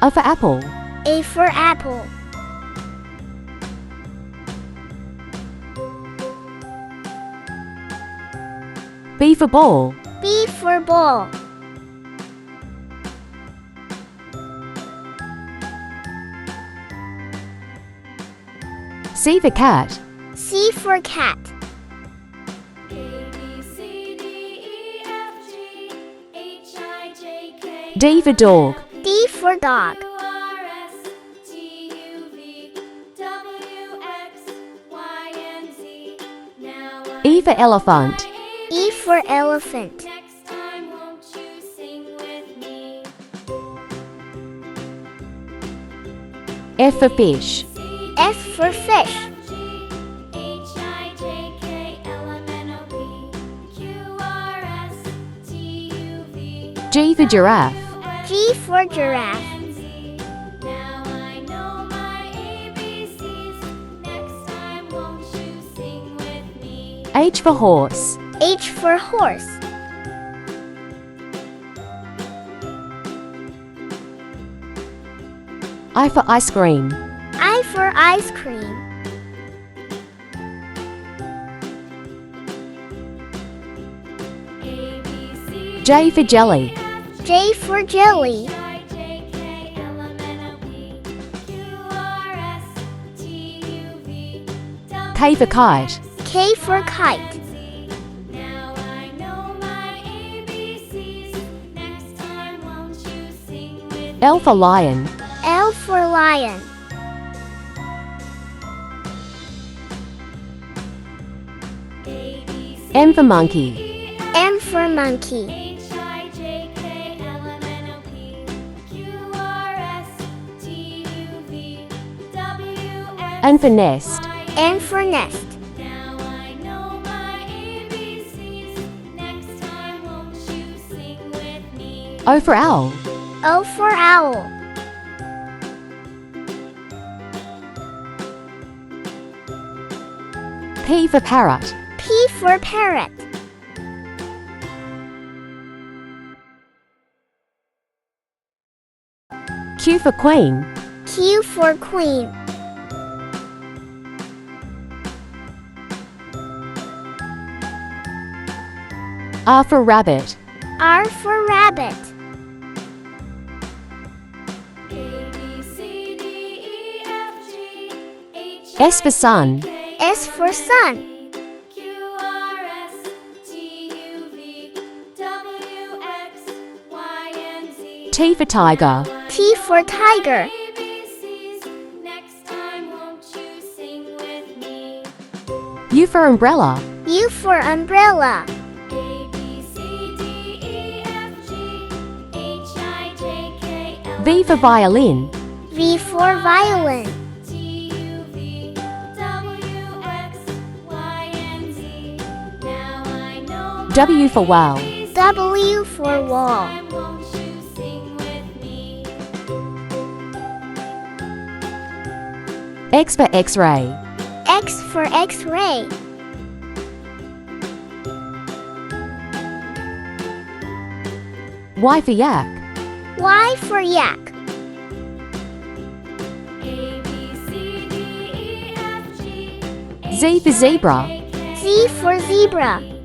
A for apple. A for apple. B for ball. B for ball. C for cat. C for cat. D for dog. D for dog. E for elephant. E for elephant. F for fish. F for fish. G for giraffe. G for giraffe. H for horse. H for horse. I for ice cream. I for ice cream. J for jelly. J for jelly. K for kite. K for kite. L for lion. L for lion. M for monkey. M for monkey. N for nest. N for nest. O for owl. O for owl. P for parrot. P for parrot. Q for queen. Q for queen. R for rabbit. R for rabbit. S for sun. S for sun. T for tiger. T for tiger. U for umbrella. U for umbrella. V for violin. V for violin. W for whale. W for wall. X for x-ray. X for x-ray. Y for yak. Y for yak. Z for zebra. Z for zebra.